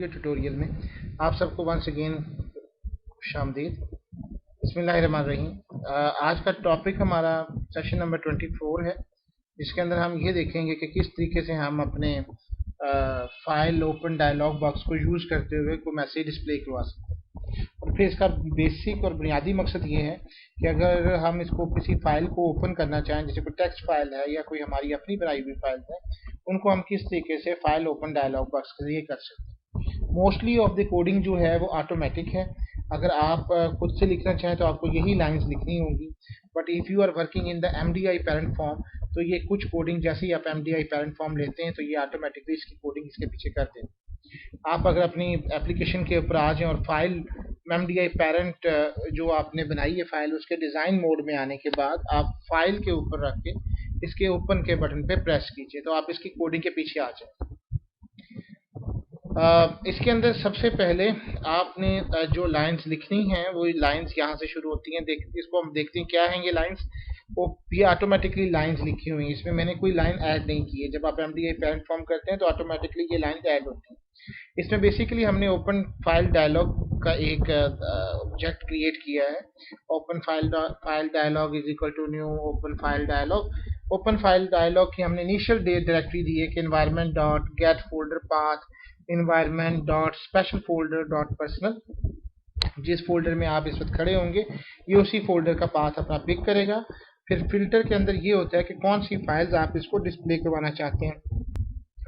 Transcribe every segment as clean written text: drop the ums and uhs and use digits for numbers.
Tutorial में आप सबको वंस अगेन खुशामदीद। बिस्मिल्लाहिर्रहमानिर्रहीम। आज का टॉपिक हमारा सेशन नंबर 24 है, जिसके अंदर हम ये देखेंगे कि किस तरीके से हम अपने फाइल ओपन डायलॉग बॉक्स को यूज़ करते हुए कोई मैसेज डिस्प्ले करवा सकते हैं। और फिर इसका बेसिक और बुनियादी मकसद ये है कि अगर हम इसको किसी फाइल को ओपन करना चाहें, जैसे कोई टेक्स्ट फाइल है या कोई हमारी अपनी बनाई हुई फाइल है, उनको हम किस तरीके से फाइल ओपन डायलॉग बॉक्स के जरिए कर सकते हैं। मोस्टली ऑफ द कोडिंग जो है वो ऑटोमेटिक है। अगर आप खुद से लिखना चाहें तो आपको यही लाइंस लिखनी होंगी, but if you are working in the MDI parent form, तो ये कुछ कोडिंग जैसे ही आप MDI पैरेंट फॉर्म लेते हैं तो ये ऑटोमेटिकली इसकी कोडिंग इसके पीछे कर देते हैं। आप अगर अपनी एप्लीकेशन के ऊपर आ जाएं और फाइल MDI पैरेंट जो आपने बनाई है फाइल, उसके डिज़ाइन मोड में आने के बाद आप फाइल के ऊपर रख के इसके ओपन के बटन पे प्रेस कीजिए तो आप इसकी कोडिंग के पीछे आ जाए। इसके अंदर सबसे पहले आपने जो लाइंस लिखनी हैं वो लाइंस यहाँ से शुरू होती हैं। इसको हम देखते हैं क्या हैं ये लाइंस। वो ये ऑटोमेटिकली लाइंस लिखी हुई हैं, इसमें मैंने कोई लाइन ऐड नहीं की है। जब आप MDI पैरेंट फॉर्म करते हैं तो ऑटोमेटिकली ये लाइंस ऐड होती हैं। इसमें बेसिकली हमने ओपन फाइल डायलॉग का एक ऑब्जेक्ट क्रिएट किया है। Open file dialog is equal to new open file dialog. Open file dialog की हमने इनिशियल डायरेक्टरी दी है कि environment dot get folder path environment dot special folder dot personal. जिस फोल्डर में आप इस वक्त खड़े होंगे ये उसी फोल्डर का पाथ अपना पिक करेगा। फिर फिल्टर के अंदर ये होता है कि कौन सी फाइल्स आप इसको डिस्प्ले करवाना चाहते हैं।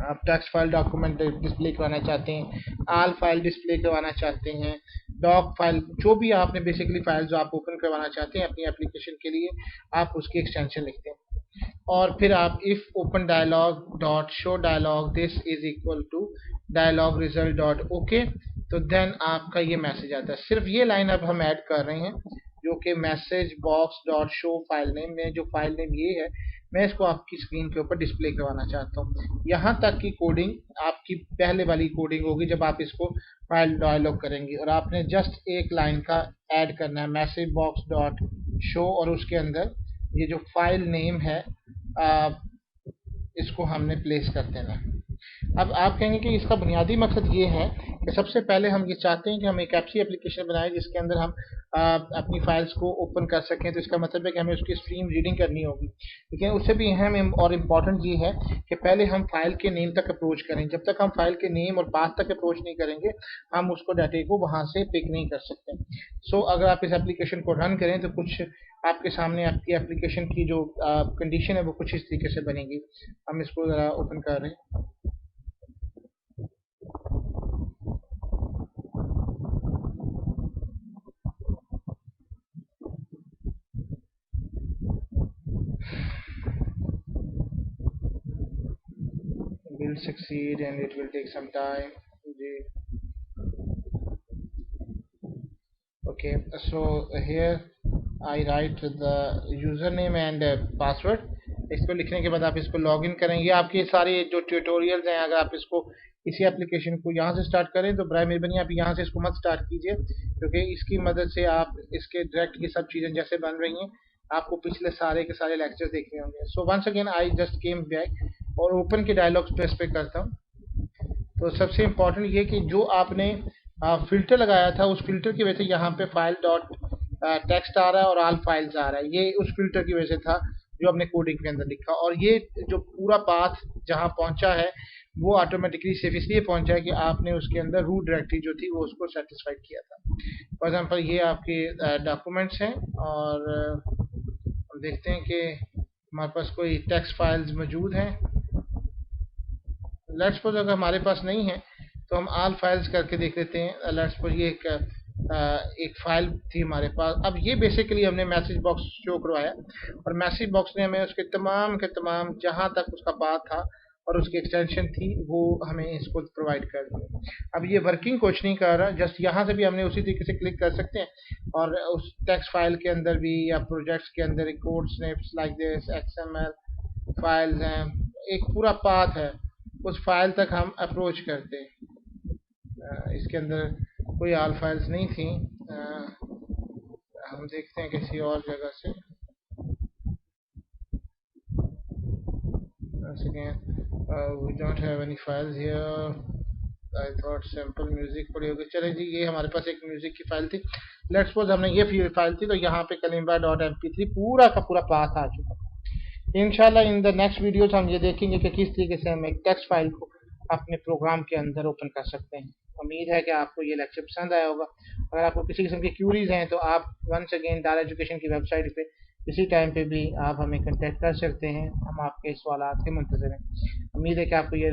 आप टेक्स्ट फाइल डॉक्यूमेंट डिस्प्ले करवाना चाहते हैं, आल फाइल डिस्प्ले करवाना चाहते हैं, डॉक फाइल, जो भी आपने बेसिकली फाइल जो आप ओपन करवाना चाहते हैं अपनी एप्लीकेशन के लिए, आप उसकी एक्सटेंशन लिखते हैं। और फिर आप if open dialog dot show dialog this is equal to dialog result dot okay, तो देन आपका ये मैसेज आता है। सिर्फ ये लाइन अब हम ऐड कर रहे हैं जो कि message box dot show file name में, जो फाइल नेम ये है, मैं इसको आपकी स्क्रीन के ऊपर डिस्प्ले करवाना चाहता हूँ। यहाँ तक की कोडिंग आपकी पहले वाली कोडिंग होगी जब आप इसको फाइल डायलॉग करेंगे, और आपने जस्ट एक लाइन का ऐड करना है मैसेज बॉक्स डॉट शो, और उसके अंदर ये जो फाइल नेम है इसको हमने प्लेस कर देना है। अब आप कहेंगे कि इसका बुनियादी मकसद ये है कि सबसे पहले हम ये चाहते हैं कि हम एक ऐसी एप्लीकेशन बनाएं जिसके अंदर हम अपनी फाइल्स को ओपन कर सकें। तो इसका मतलब है कि हमें उसकी स्ट्रीम रीडिंग करनी होगी। लेकिन उससे भी अहम और इम्पॉर्टेंट ये है कि पहले हम फाइल के नेम तक अप्रोच करें। जब तक हम फाइल के नेम और पाथ तक अप्रोच नहीं करेंगे हम उसको डाटे को वहाँ से पिक नहीं कर सकते। सो अगर आप इस एप्लीकेशन को रन करें तो कुछ आपके सामने आपकी एप्लीकेशन की जो कंडीशन है वो कुछ इस तरीके से बनेगी। हम इसको ज़रा ओपन कर रहे हैं। Will succeed and it will take some time. Okay, so here I write the username and password. इसको लिखने के बाद आप इसको लॉग इन करेंगे। आपके सारे जो ट्यूटोरियल्स हैं, अगर आप इसको इसी एप्लीकेशन को यहाँ से स्टार्ट करें तो बराए मेहरबानी आप यहाँ से इसको मत स्टार्ट कीजिए, क्योंकि इसकी मदद से आप इसके डायरेक्ट ये सब चीज़ें जैसे बन रही हैं आपको पिछले सारे के सारे लेक्चर्स देखने होंगे। So once again I just came back और ओपन के डायलॉग स्पेस पे करता हूँ। तो सबसे इम्पोर्टेंट ये कि जो आपने फिल्टर लगाया था उस फिल्टर की वजह से यहाँ पे फाइल डॉट टेक्स्ट आ रहा है और ऑल फाइल्स आ रहा है। ये उस फिल्टर की वजह से था जो आपने कोडिंग के अंदर लिखा, और ये जो पूरा पाथ जहाँ पहुँचा है वो ऑटोमेटिकली सिर्फ इसलिए पहुँचा है कि आपने उसके अंदर रूट डायरेक्टरी जो थी वो उसको सेटिस्फाइड किया था। फॉर एग्जाम्पल ये आपके डॉक्यूमेंट्स हैं और हम देखते हैं कि हमारे पास कोई टेक्स्ट फाइल्स मौजूद हैं। लेट्स सपोज अगर हमारे पास नहीं है तो हम ऑल फाइल्स करके देख लेते हैं। लेट्स सपोज ये एक फाइल थी हमारे पास। अब ये बेसिकली हमने मैसेज बॉक्स शो करवाया और मैसेज बॉक्स ने हमें उसके तमाम के तमाम जहां तक उसका पाथ था और उसकी एक्सटेंशन थी वो हमें इसको प्रोवाइड कर दी। अब ये वर्किंग कुछ नहीं कर रहा, जस्ट यहाँ से भी हमने उसी तरीके से क्लिक कर सकते हैं और उस टेक्स्ट फाइल के अंदर भी या प्रोजेक्ट्स के अंदर एक code snips like this XML files हैं, एक पूरा पाथ है, उस फाइल तक हम अप्रोच करते हैं। इसके अंदर कोई ऑल फाइल्स नहीं थी। हम देखते हैं किसी और जगह से। Once again, we don't have any files here. I thought sample music पड़ी होगी। चलिए जी, ये हमारे पास एक म्यूजिक की फाइल थी। लेट्स सपोज हमने ये फाइल थी, तो यहाँ पे kalimba.mp3 पूरा का पूरा पाथ आ चुका था। इंशाल्लाह इन द नेक्स्ट वीडियोस हम ये देखेंगे कि किस तरीके से हम एक टेक्स्ट फाइल को अपने प्रोग्राम के अंदर ओपन कर सकते हैं। उम्मीद है कि आपको ये लेक्चर पसंद आया होगा। अगर आपको किसी किस्म की क्यूरीज हैं तो आप वंस अगेन दार एजुकेशन की वेबसाइट पे किसी टाइम पे भी आप हमें कांटेक्ट कर सकते हैं। हम आपके सवालात के मुंतज़िर हैं। उम्मीद है कि आपको ये